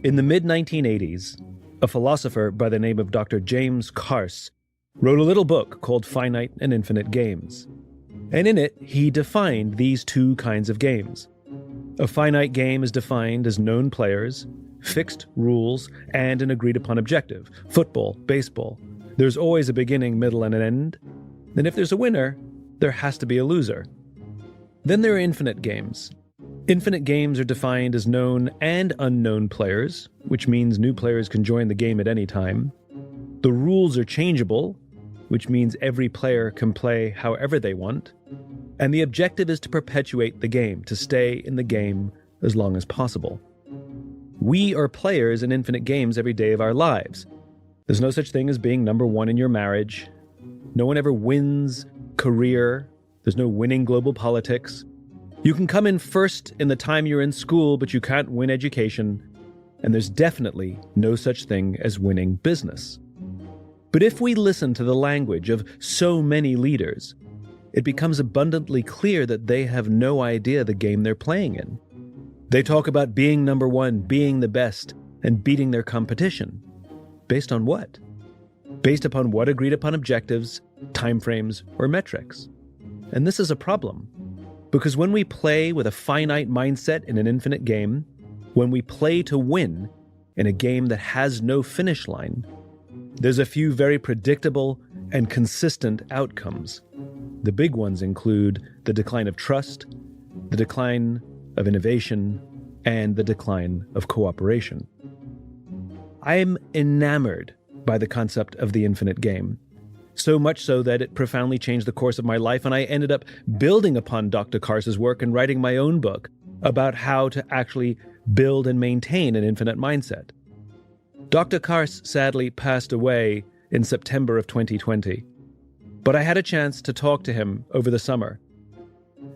In the mid-1980s, a philosopher by the name of Dr. James Carse wrote a little book called Finite and Infinite Games. And in it, he defined these two kinds of games. A finite game is defined as known players, fixed rules, and an agreed-upon objective. Football, baseball. There's always a beginning, middle, and an end. And if there's a winner, there has to be a loser. Then there are infinite games. Infinite games are defined as known and unknown players, which means new players can join the game at any time. The rules are changeable, which means every player can play however they want. And the objective is to perpetuate the game, to stay in the game as long as possible. We are players in infinite games every day of our lives. There's no such thing as being number one in your marriage. No one ever wins career. There's no winning global politics. You can come in first in the time you're in school, but you can't win education. And there's definitely no such thing as winning business. But if we listen to the language of so many leaders, it becomes abundantly clear that they have no idea the game they're playing in. They talk about being number one, being the best, and beating their competition. Based on what? Based upon what agreed-upon objectives, timeframes, or metrics. And this is a problem. Because when we play with a finite mindset in an infinite game, when we play to win in a game that has no finish line, there's a few very predictable and consistent outcomes. The big ones include the decline of trust, the decline of innovation, and the decline of cooperation. I'm enamored by the concept of the infinite game, so much so that it profoundly changed the course of my life, and I ended up building upon Dr. Carse's work and writing my own book about how to actually build and maintain an infinite mindset. Dr. Carse sadly passed away in September of 2020, but I had a chance to talk to him over the summer,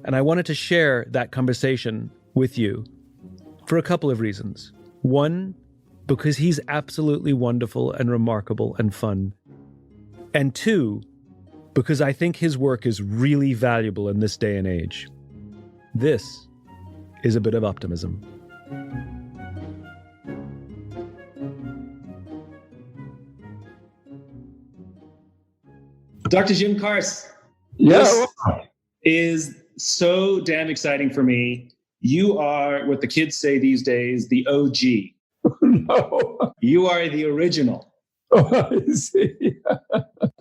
and I wanted to share that conversation with you for a couple of reasons. One, because he's absolutely wonderful and remarkable and fun. And two, because I think his work is really valuable in this day and age. This is a bit of optimism. Dr. Jim Carse, Yeah. is so damn exciting for me. You are what the kids say these days, the OG. No. You are the original. Oh, I see.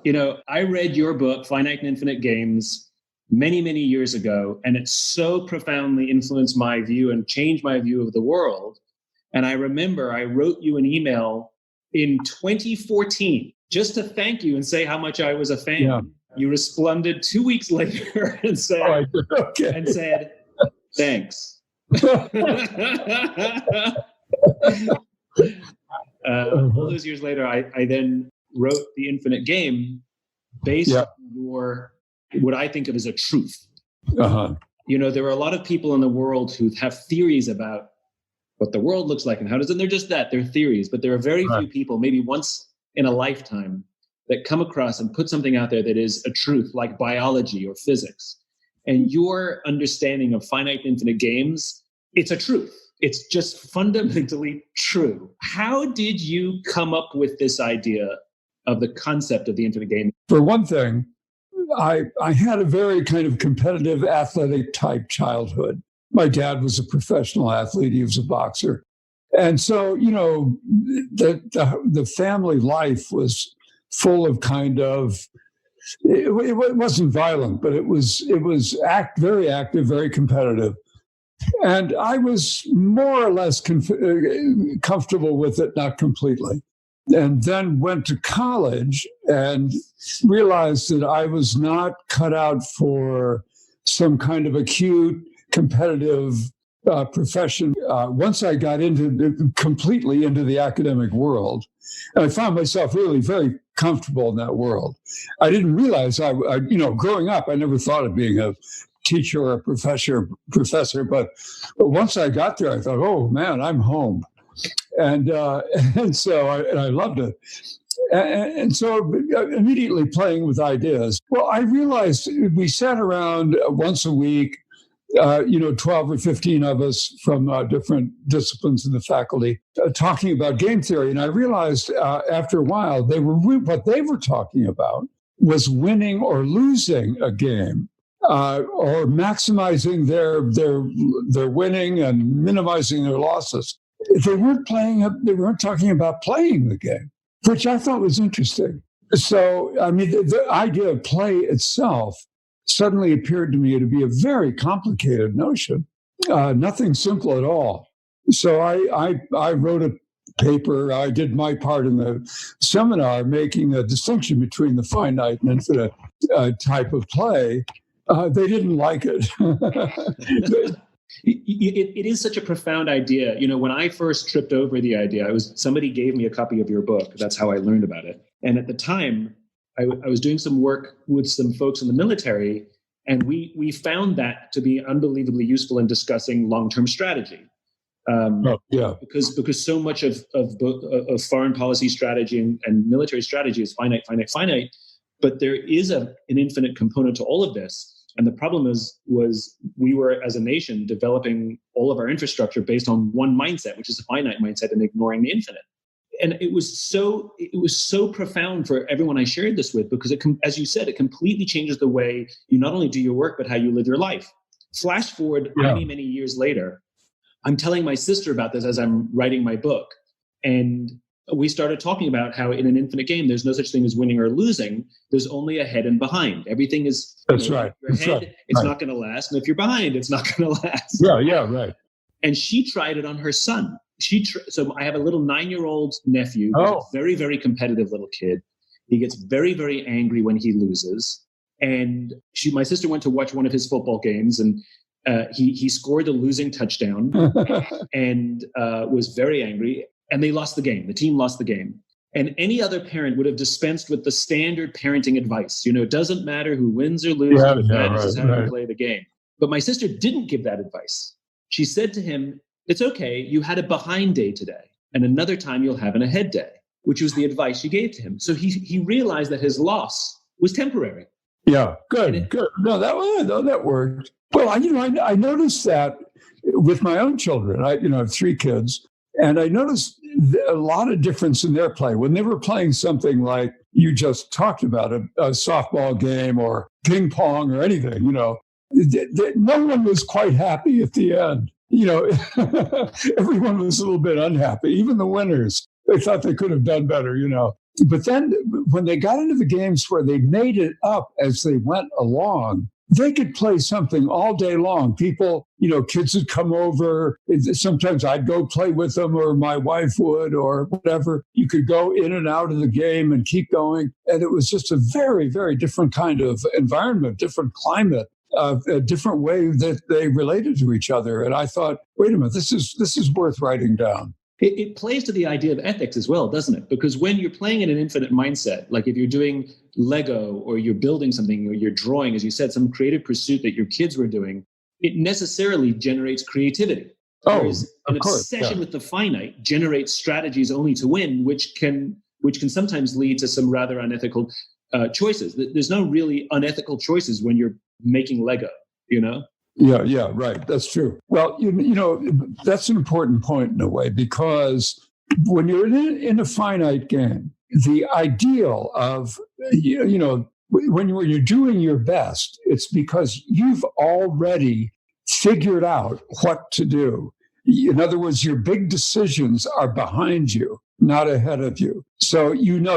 You know, I read your book, Finite and Infinite Games, many, many years ago, and it so profoundly influenced my view and changed my view of the world. And I remember I wrote you an email in 2014 just to thank you and say how much I was a fan. Yeah. You responded 2 weeks later and said, thanks. All those years later, I then wrote The Infinite Game based on your, what I think of as a truth. Uh-huh. You know, there are a lot of people in the world who have theories about what the world looks like and how does it, and they're just that, they're theories, but there are very few people, maybe once in a lifetime, that come across and put something out there that is a truth, like biology or physics. And your understanding of finite and infinite games, it's a truth. It's just fundamentally true. How did you come up with this idea of the concept of the infinite game? For one thing, I had a very kind of competitive athletic type childhood. My dad was a professional athlete. He was a boxer. And so, you know, the family life was full of kind of, it wasn't violent, but it was very active, very competitive. And I was more or less comfortable with it, not completely. And then went to college and realized that I was not cut out for some kind of acute competitive profession. Once I got completely into the academic world, and I found myself really very comfortable in that world. I didn't realize growing up, I never thought of being a teacher or a professor, but once I got there, I thought, oh man, I'm home. And so I loved it. And so immediately playing with ideas. Well, I realized we sat around once a week 12 or 15 of us from different disciplines in the faculty talking about game theory. And I realized after a while, what they were talking about was winning or losing a game, or maximizing their winning and minimizing their losses. They weren't talking about playing the game, which I thought was interesting. So, I mean, the idea of play itself suddenly appeared to me to be a very complicated notion, nothing simple at all. So I wrote a paper. I did my part in the seminar, making a distinction between the finite and infinite type of play. They didn't like it. It is such a profound idea. When I first tripped over the idea, somebody gave me a copy of your book. That's how I learned about it. And at the time, I was doing some work with some folks in the military, and we found that to be unbelievably useful in discussing long-term strategy. Because so much of foreign policy strategy and military strategy is finite, but there is an infinite component to all of this. And the problem was we were, as a nation, developing all of our infrastructure based on one mindset, which is a finite mindset, and ignoring the infinite. And it was so profound for everyone I shared this with, because as you said, it completely changes the way you not only do your work, but how you live your life. Flash forward many years later, I'm telling my sister about this as I'm writing my book. And we started talking about how in an infinite game, there's no such thing as winning or losing. There's only ahead and behind. Everything is, that's right. If you're ahead, it's not going to last. And if you're behind, it's not going to last. Yeah, right. And she tried it on her son. So I have a little 9-year-old nephew, who's a very, very competitive little kid. He gets very, very angry when he loses. And my sister went to watch one of his football games, and he scored the losing touchdown and was very angry. And they lost the game. The team lost the game. And any other parent would have dispensed with the standard parenting advice. It doesn't matter who wins or loses. What matters is how you play the game. But my sister didn't give that advice. She said to him, "It's okay. You had a behind day today, and another time you'll have an ahead day," which was the advice she gave to him. So he realized that his loss was temporary. Yeah, good. No, that worked. Well, I noticed that with my own children. I have 3 kids. And I noticed a lot of difference in their play. When they were playing something like you just talked about, a softball game or ping pong or anything, no one was quite happy at the end. Everyone was a little bit unhappy, even the winners. They thought they could have done better, But then when they got into the games where they made it up as they went along, they could play something all day long. People, kids would come over. Sometimes I'd go play with them, or my wife would, or whatever. You could go in and out of the game and keep going. And it was just a very, very different kind of environment, different climate, a different way that they related to each other. And I thought, wait a minute, this is worth writing down. It plays to the idea of ethics as well, doesn't it? Because when you're playing in an infinite mindset, like if you're doing Lego or you're building something or you're drawing, as you said, some creative pursuit that your kids were doing, it necessarily generates creativity. Whereas an obsession with the finite generates strategies only to win, which can sometimes lead to some rather unethical choices. There's no really unethical choices when you're making Lego, Yeah, right. That's true. Well, that's an important point in a way, because when you're in a finite game, the ideal of, when you're doing your best, it's because you've already figured out what to do. In other words, your big decisions are behind you, not ahead of you. So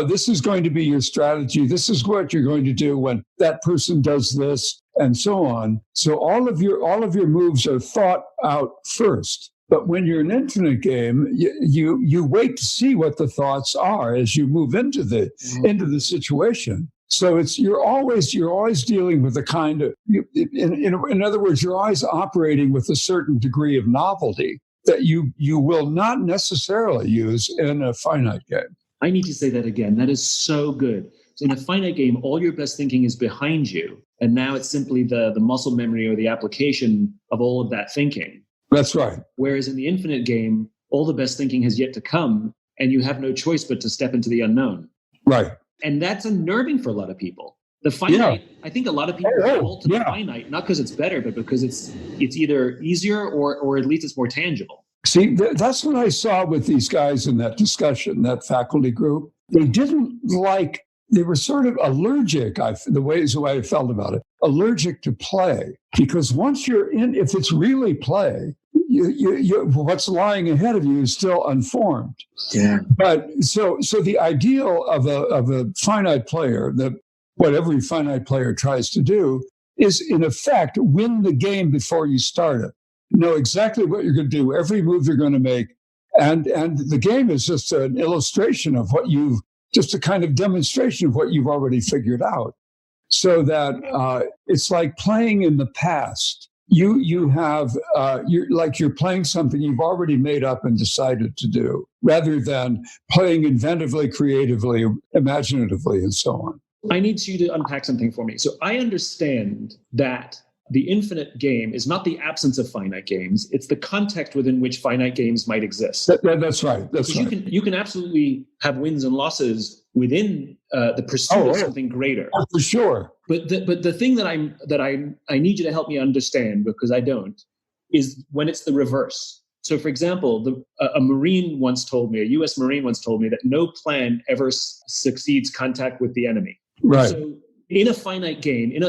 this is going to be your strategy. This is what you're going to do when that person does this, and so on. So all of your moves are thought out first. But when you're in an infinite game, you wait to see what the thoughts are as you move into the situation. So you're always dealing with a kind of, in other words, you're always operating with a certain degree of novelty that you will not necessarily use in a finite game. I need to say that again. That is so good. So in a finite game, all your best thinking is behind you. And now it's simply the muscle memory or the application of all of that thinking. That's right. Whereas in the infinite game, all the best thinking has yet to come, and you have no choice but to step into the unknown. Right. And that's unnerving for a lot of people. The finite, I think a lot of people default to the finite, not because it's better, but because it's either easier or at least it's more tangible. See, that's what I saw with these guys in that discussion, that faculty group. They didn't like, they were sort of allergic, the way I felt about it, allergic to play. Because once you're in, if it's really play, you what's lying ahead of you is still unformed. Yeah. But so the ideal of a finite player, what every finite player tries to do, is in effect win the game before you start it. Know exactly what you're going to do, every move you're going to make, and the game is just an illustration of just a kind of demonstration of what you've already figured out. So that it's like playing in the past. You're playing something you've already made up and decided to do, rather than playing inventively, creatively, imaginatively, and so on. I need you to unpack something for me. So I understand that the infinite game is not the absence of finite games. It's the context within which finite games might exist. That's right. That's right. You can absolutely have wins and losses within the pursuit of something greater. Oh, for sure. But the thing that I need you to help me understand, because I don't, is when it's the reverse. So, for example, a Marine once told me, a U.S. Marine once told me that no plan ever succeeds contact with the enemy. Right. So, in a finite game, in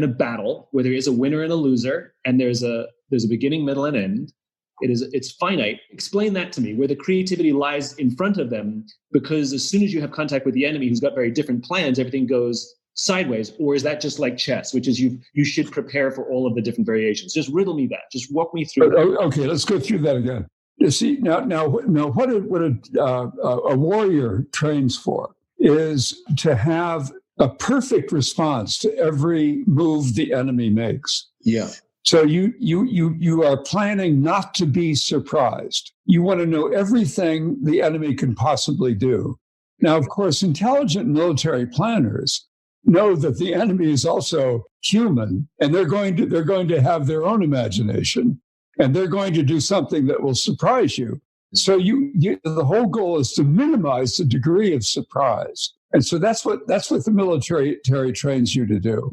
a battle where there is a winner and a loser, and there's a beginning, middle, and end, it's finite. Explain that to me, where the creativity lies in front of them, because as soon as you have contact with the enemy who's got very different plans, everything goes sideways. Or is that just like chess, which is you should prepare for all of the different variations? Just riddle me that. Just walk me through. Okay, let's go through that again. You see, now what a warrior trains for is to have a perfect response to every move the enemy makes. Yeah. So you are planning not to be surprised. You want to know everything the enemy can possibly do. Now, of course, intelligent military planners know that the enemy is also human, and they're going to have their own imagination, and they're going to do something that will surprise you. So the whole goal is to minimize the degree of surprise. And so that's what the military trains you to do,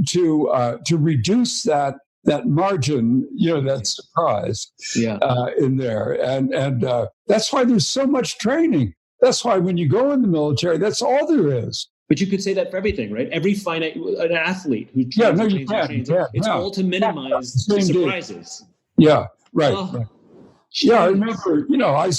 to reduce that margin, that surprise in there. And that's why there's so much training. That's why when you go in the military, that's all there is. But you could say that for everything, right? Every an athlete who trains, it's all to minimize surprises. Yeah, right. Right. Yeah, I remember, I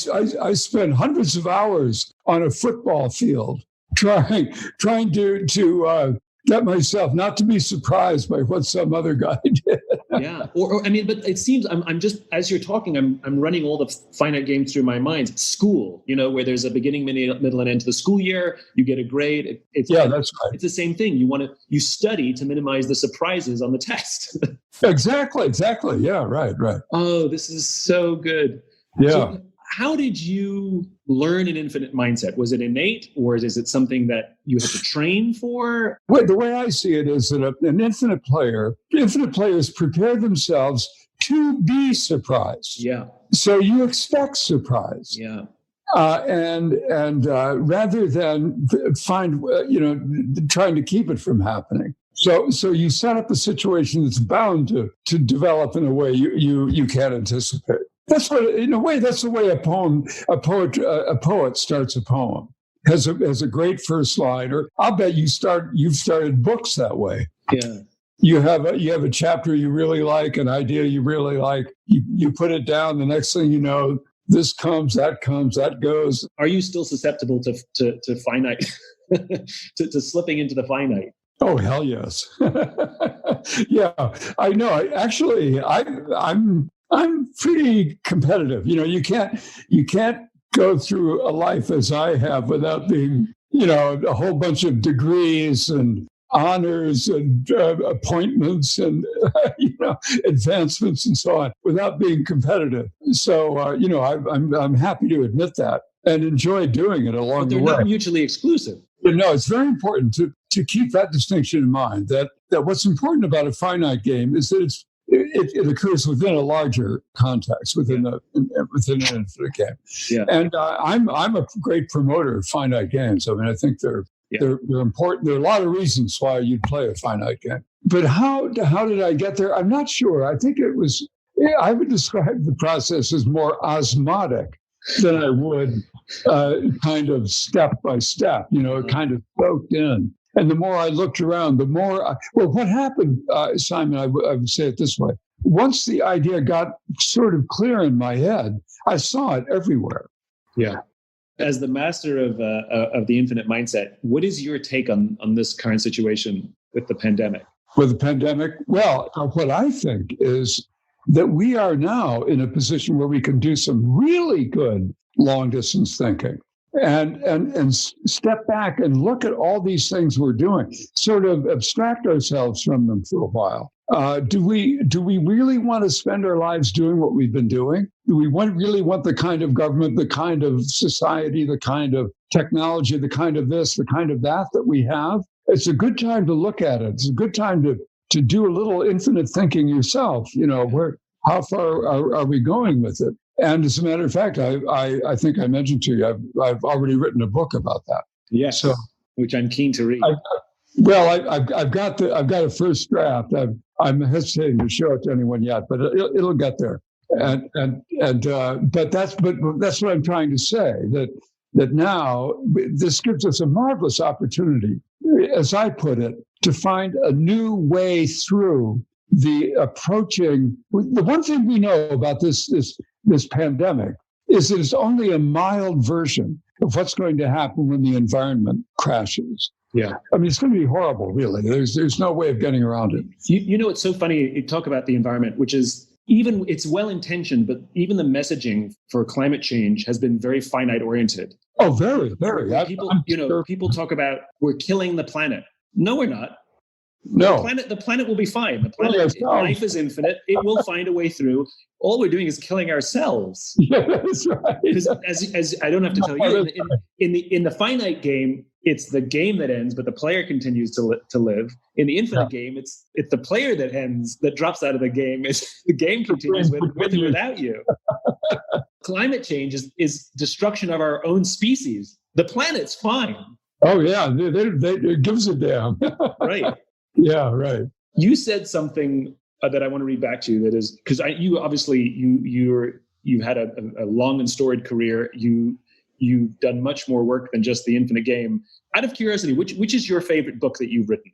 spent hundreds of hours on a football field trying to get myself not to be surprised by what some other guy did. Yeah. But it seems I'm just, as you're talking, I'm running all the finite games through my mind. School, where there's a beginning, middle, and end to the school year, you get a grade. That's right. It's the same thing. You study to minimize the surprises on the test. Exactly. Yeah, right. Oh, this is so good. Yeah. So how did you learn an infinite mindset? Was it innate, or is it something that you had to train for? Well, the way I see it is that an infinite players prepare themselves to be surprised. Yeah. So you expect surprise. Yeah. And rather than trying to keep it from happening. So you set up a situation that's bound to develop in a way you can't anticipate. That's the way a poet starts a poem. Has a great first line, or I'll bet you've started books that way. Yeah. You have a chapter you really like, an idea you really like. You put it down. The next thing you know, this comes, that goes. Are you still susceptible to finite, to slipping into the finite? Oh, hell yes. Yeah, I know. Actually, I'm pretty competitive. You can't go through a life as I have without being, a whole bunch of degrees and honors and appointments and, advancements and so on without being competitive. So, I'm happy to admit that and enjoy doing it along the way. But they're not mutually exclusive. No, it's very important to keep that distinction in mind, that what's important about a finite game is that it occurs within a larger context, within an infinite game. Yeah. And I'm a great promoter of finite games. I mean, I think they're Yeah. They're important. There are a lot of reasons why you'd play a finite game. But how did I get there? I'm not sure. I think it was, I would describe the process as more osmotic than I would kind of step by step, kind of soaked in. And the more I looked around, the more, what happened, Simon, I would say it this way. Once the idea got sort of clear in my head, I saw it everywhere. Yeah. As the master of the infinite mindset, what is your take on this current situation with the pandemic? With the pandemic? Well, what I think is that we are now in a position where we can do some really good long distance thinking and step back and look at all these things we're doing, sort of abstract ourselves from them for a while. Do we really want to spend our lives doing what we've been doing? Do we really want the kind of government, the kind of society, the kind of technology, the kind of this, the kind of that we have? It's a good time to look at it. It's a good time to do a little infinite thinking yourself. How far are we going with it? And as a matter of fact, I think I mentioned to you, I've already written a book about that. Yes, so, which I'm keen to read. I've got a first draft. I'm hesitating to show it to anyone yet, but it'll get there. But that's what I'm trying to say, that now this gives us a marvelous opportunity, as I put it, to find a new way through the approaching. The one thing we know about this pandemic is that it's only a mild version of what's going to happen when the environment crashes. Yeah. I mean, it's going to be horrible, really. There's no way of getting around it. It's so funny you talk about the environment, which is it's well-intentioned, but even the messaging for climate change has been very finite oriented. Oh, very, very. People talk about we're killing the planet. No, we're not. No. The planet will be fine. The planet, life is infinite. It will find a way through. All we're doing is killing ourselves. Yeah, that's right. As I don't have to tell you, in the finite game, it's the game that ends, but the player continues to live. In the infinite game, it's the player that ends, that drops out of the game. The game continues with or without you. Climate change is destruction of our own species. The planet's fine. Oh yeah, it gives a damn. Right. Yeah, right. You said something that I want to read back to you. That is because you obviously you've had a long and storied career. You've done much more work than just the infinite game. Out of curiosity, which is your favorite book that you've written?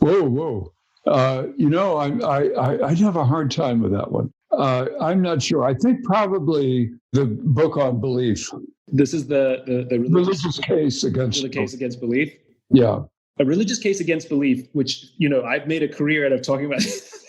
Whoa. I'd have a hard time with that one. I'm not sure. I think probably the book on belief. This is the religious case against belief. Yeah. A religious case against belief, which, I've made a career out of talking about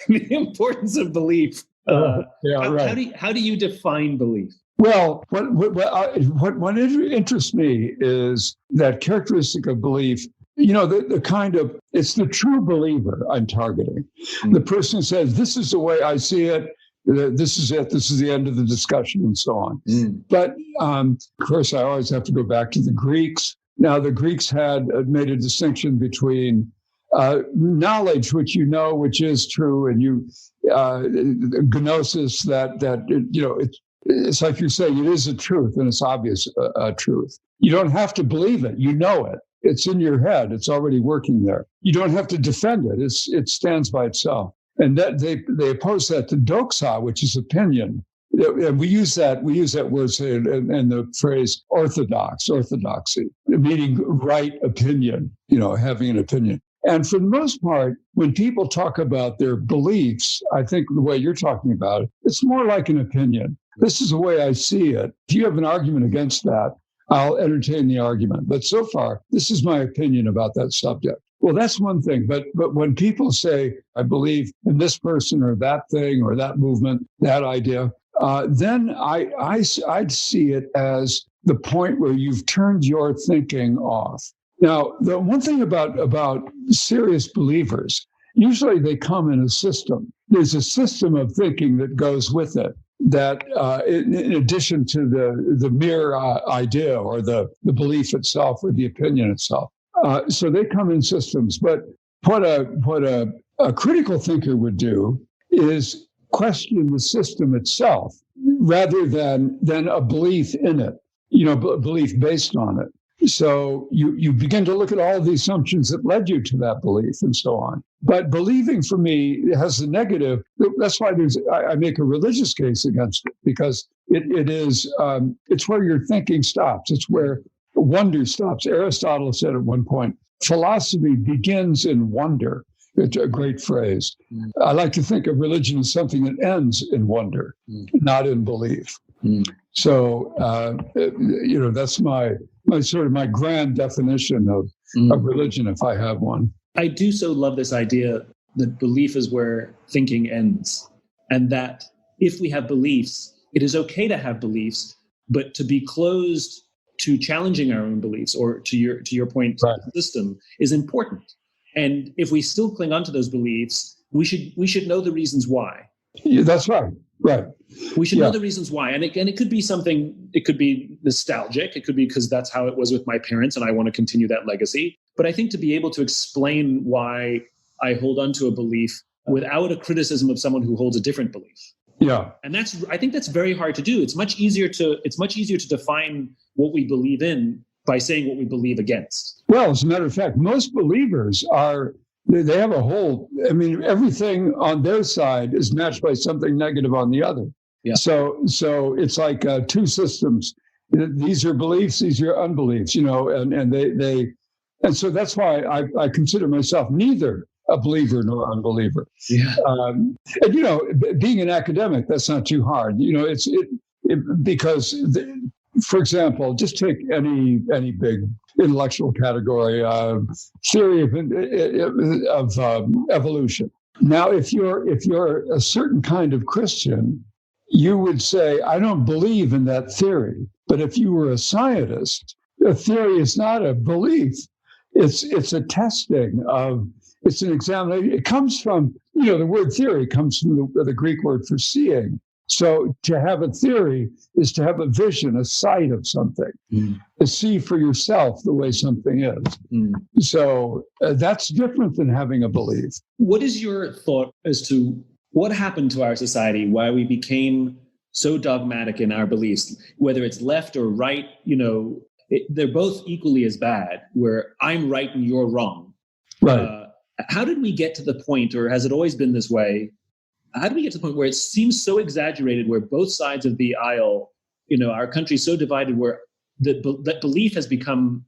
the importance of belief. Right. How do you define belief? Well, what interests me is that characteristic of belief, the kind of, it's the true believer I'm targeting. Mm-hmm. The person says, this is the way I see it. This is it. This is the end of the discussion and so on. Mm. But of course, I always have to go back to the Greeks. Now, the Greeks had made a distinction between knowledge, which which is true, and gnosis, it's like you say, it is a truth, and it's obvious truth. You don't have to believe it. You know it. It's in your head. It's already working there. You don't have to defend it. It stands by itself. And that they oppose that to doxa, which is opinion. And we use that word in the phrase orthodoxy, meaning right opinion, having an opinion. And for the most part, when people talk about their beliefs, I think the way you're talking about it, it's more like an opinion. This is the way I see it. If you have an argument against that, I'll entertain the argument. But so far, this is my opinion about that subject. Well, that's one thing. But when people say, I believe in this person or that thing or that movement, that idea, then I'd see it as the point where you've turned your thinking off. Now, the one thing about serious believers, usually they come in a system. There's a system of thinking that goes with it, that in addition to the mere idea or the belief itself or the opinion itself. So they come in systems. But what a critical thinker would do is question the system itself rather than a belief in it, belief based on it. So you begin to look at all the assumptions that led you to that belief and so on. But believing for me has the negative. That's why I make a religious case against it, because it's where your thinking stops. It's where wonder stops. Aristotle said at one point, philosophy begins in wonder. It's a great phrase. I like to think of religion as something that ends in wonder, not in belief. So, that's my grand definition of religion, if I have one. I do so love this idea that belief is where thinking ends, and that if we have beliefs, it is okay to have beliefs, but to be closed to challenging our own beliefs, or to your point, right, system is important. And if we still cling on to those beliefs, we should know the reasons why. Yeah, that's right. Right. We should know the reasons why. And it could be something, it could be nostalgic. It could be because that's how it was with my parents and I want to continue that legacy. But I think to be able to explain why I hold on to a belief without a criticism of someone who holds a different belief. Yeah. And I think that's very hard to do. It's much easier to define what we believe in by saying what we believe against. Well, as a matter of fact, most believers they have everything on their side is matched by something negative on the other. Yeah. So it's like two systems. These are beliefs, these are unbeliefs, and so that's why I consider myself neither a believer nor unbeliever. Yeah. Being an academic, that's not too hard. Because for example, just take any big intellectual category, theory of evolution. Now, if you're a certain kind of Christian, you would say, I don't believe in that theory. But if you were a scientist, a theory is not a belief. It's a testing of. It's an examination. It comes from, the word theory comes from the Greek word for seeing. So to have a theory is to have a vision, a sight of something, to see for yourself the way something is. So that's different than having a belief. What is your thought as to what happened to our society, why we became so dogmatic in our beliefs, whether it's left or right? They're both equally as bad, where I'm right and you're wrong. Right. How did we get to the point, or has it always been this way? How do we get to the point where it seems so exaggerated, where both sides of the aisle, our country's so divided, where that belief has become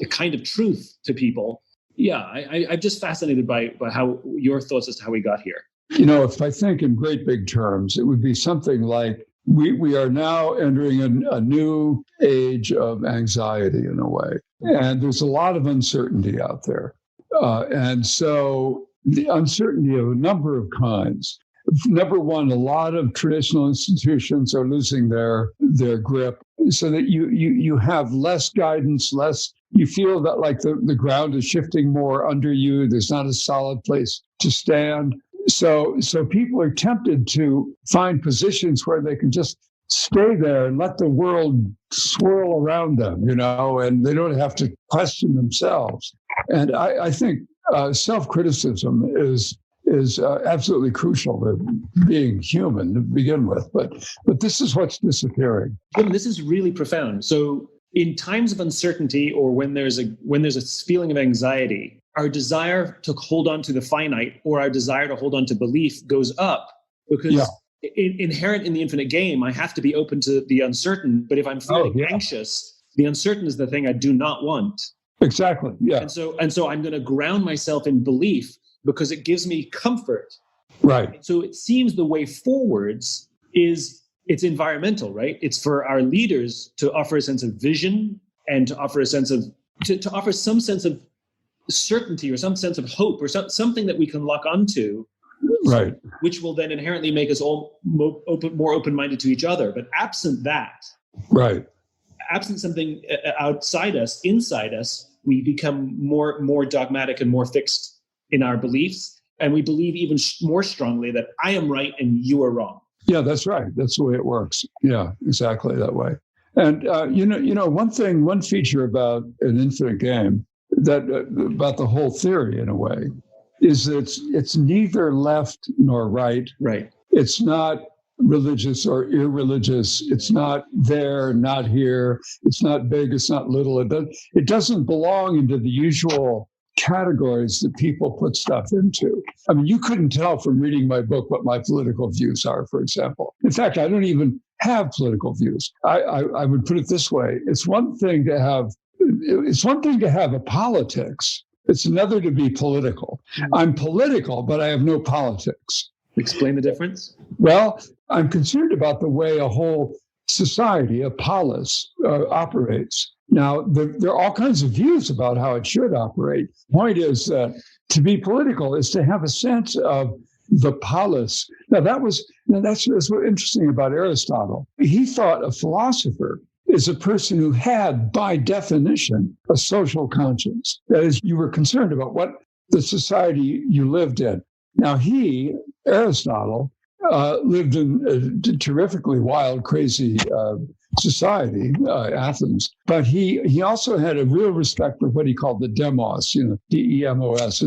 a kind of truth to people? Yeah, I'm just fascinated by how your thoughts as to how we got here. If I think in great big terms, it would be something like we are now entering a new age of anxiety in a way. And there's a lot of uncertainty out there. And so the uncertainty of a number of kinds. Number one, a lot of traditional institutions are losing their grip, so that you have less guidance, you feel that like the ground is shifting more under you. There's not a solid place to stand. So people are tempted to find positions where they can just stay there and let the world swirl around them, and they don't have to question themselves. And I think self-criticism is absolutely crucial to being human to begin with. But this is what's disappearing. This is really profound. So in times of uncertainty, or when there's a feeling of anxiety, our desire to hold on to the finite, or our desire to hold on to belief, goes up, because inherent in the infinite game, I have to be open to the uncertain. But if I'm feeling anxious, the uncertain is the thing I do not want. Exactly. Yeah. And so I'm going to ground myself in belief, because it gives me comfort. Right. So it seems the way forwards it's environmental, right? It's for our leaders to offer a sense of vision, and to offer a sense of to offer some sense of certainty, or some sense of hope, or something that we can lock onto, right? Which will then inherently make us all more open-minded to each other. But absent that, right? Absent something outside us, inside us, we become more dogmatic and more fixed in our beliefs, and we believe even more strongly that I am right and you are wrong. Yeah, that's right. That's the way it works. Yeah, exactly that way. And one feature about an infinite game, about the whole theory in a way, is that it's neither left nor right. Right. It's not religious or irreligious. It's not there, not here. It's not big, it's not little. It doesn't belong into the usual categories that people put stuff into. I mean, you couldn't tell from reading my book what my political views are, for example. In fact, I don't even have political views. I would put it this way. It's one thing to have a politics. It's another to be political. I'm political, but I have no politics. Explain the difference. Well, I'm concerned about the way a whole society, a polis, operates. Now, there are all kinds of views about how it should operate. The point is that to be political is to have a sense of the polis. Now, that's what's interesting about Aristotle. He thought a philosopher is a person who had, by definition, a social conscience. That is, you were concerned about what the society you lived in. Now, Aristotle, lived in a terrifically wild, crazy society, Athens. But he also had a real respect for what he called the demos, demos,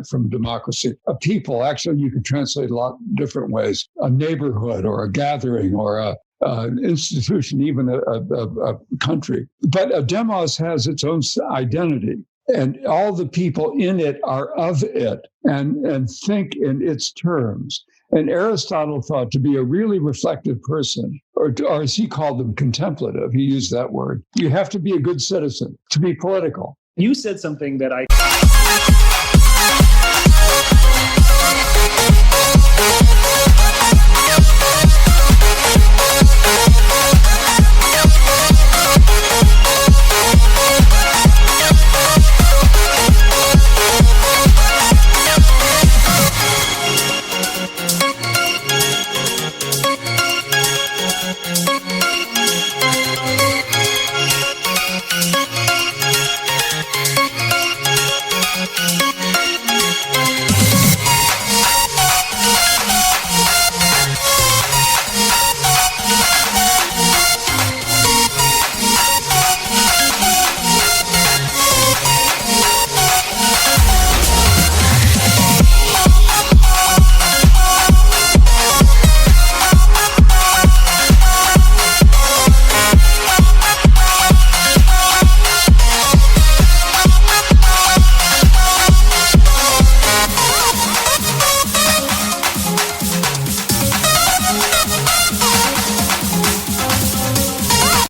from democracy. A people, actually, you could translate a lot of different ways. A neighborhood or a gathering or an institution, even a country. But a demos has its own identity. And all the people in it are of it and think in its terms. And Aristotle thought to be a really reflective person, or as he called them, contemplative. He used that word. You have to be a good citizen to be political. You said something that I...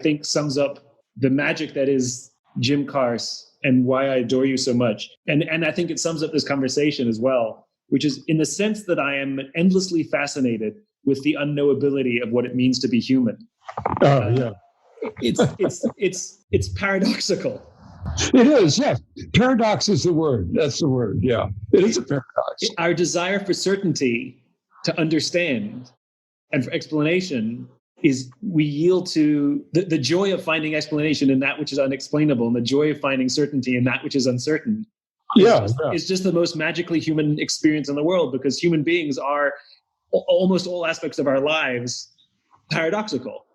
think sums up the magic that is Jim Carse and why I adore you so much. And I think it sums up this conversation as well, which is in the sense that I am endlessly fascinated with the unknowability of what it means to be human. Oh, yeah. It's paradoxical. It is, yes. Paradox is the word. That's the word, yeah. It is a paradox. Our desire for certainty, to understand, and for explanation is we yield to the joy of finding explanation in that which is unexplainable and the joy of finding certainty in that which is uncertain. It's just the most magically human experience in the world, because human beings are almost all aspects of our lives paradoxical.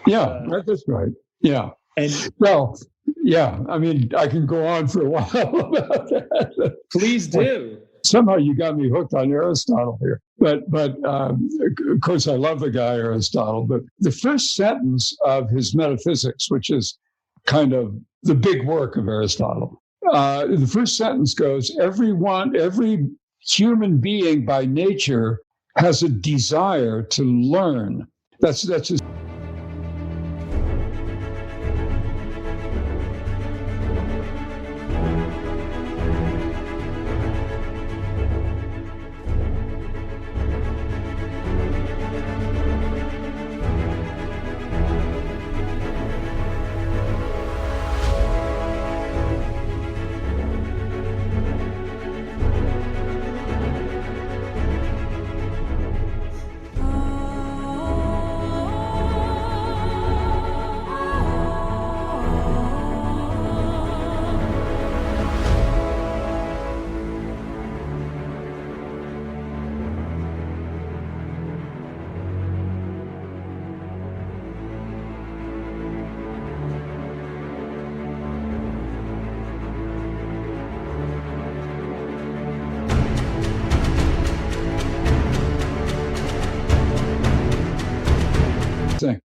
Yeah, that's right. Yeah. And well, yeah, I mean, I can go on for a while about that. Please do. Somehow you got me hooked on Aristotle here. But of course, I love the guy Aristotle. But the first sentence of his Metaphysics, which is kind of the big work of Aristotle, the first sentence goes, every human being by nature has a desire to learn. That's his.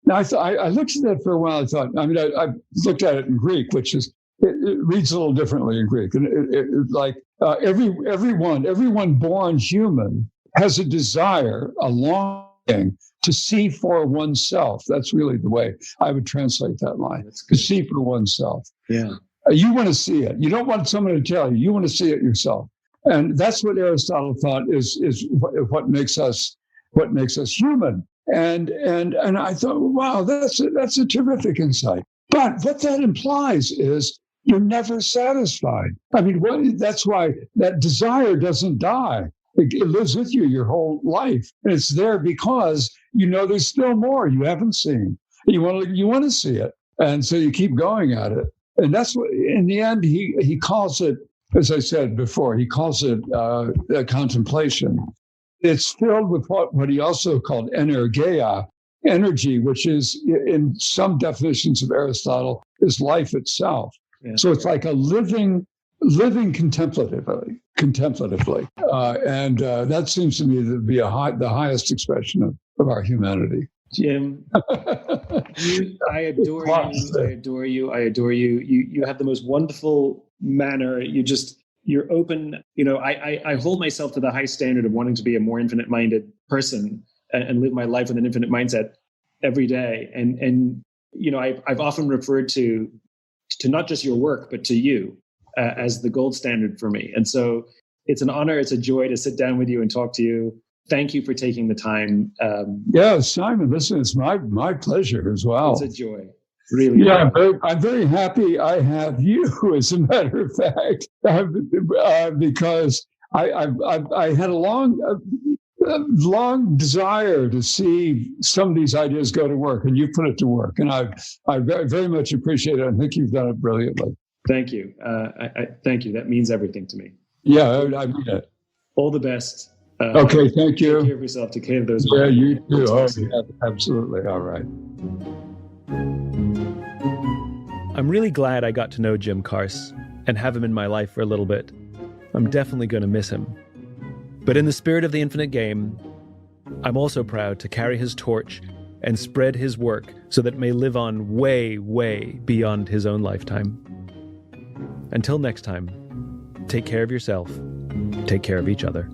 Now, I looked at that for a while. I thought, I looked at it in Greek, which is, it reads a little differently in Greek. And everyone born human has a desire, a longing to see for oneself. That's really the way I would translate that line, to see for oneself. Yeah. You want to see it. You don't want someone to tell you. You want to see it yourself. And that's what Aristotle thought is what makes us human. And I thought, wow, that's a terrific insight. But what that implies is you're never satisfied. I mean, that's why that desire doesn't die. It lives with you your whole life. And it's there because there's still more you haven't seen. You want to see it. And so you keep going at it. And that's what, in the end, he calls it, as I said before, he calls it a contemplation. It's filled with what he also called energeia, energy, which is, in some definitions of Aristotle, is life itself. Yeah. So it's like a living contemplatively. And that seems to me to be the highest expression of our humanity. Jim, I adore you. You have the most wonderful manner. You're open. I hold myself to the high standard of wanting to be a more infinite-minded person and live my life with an infinite mindset every day. And I've often referred to not just your work, but to you as the gold standard for me. And so it's an honor, it's a joy to sit down with you and talk to you. Thank you for taking the time. Yeah, Simon, listen, it's my pleasure as well. It's a joy. Really. Yeah, I'm very happy I have you, as a matter of fact, because I had a long desire to see some of these ideas go to work, and you put it to work. And I very, very much appreciate it. I think you've done it brilliantly. Thank you. I thank you. That means everything to me. Yeah, I mean it. All the best. Okay, thank you. Take care of yourself. Take care of those. Yeah, you too. Oh, yeah, absolutely. All right. I'm really glad I got to know Jim Carse and have him in my life for a little bit. I'm definitely going to miss him. But in the spirit of the infinite game, I'm also proud to carry his torch and spread his work so that it may live on way, way beyond his own lifetime. Until next time, take care of yourself, take care of each other.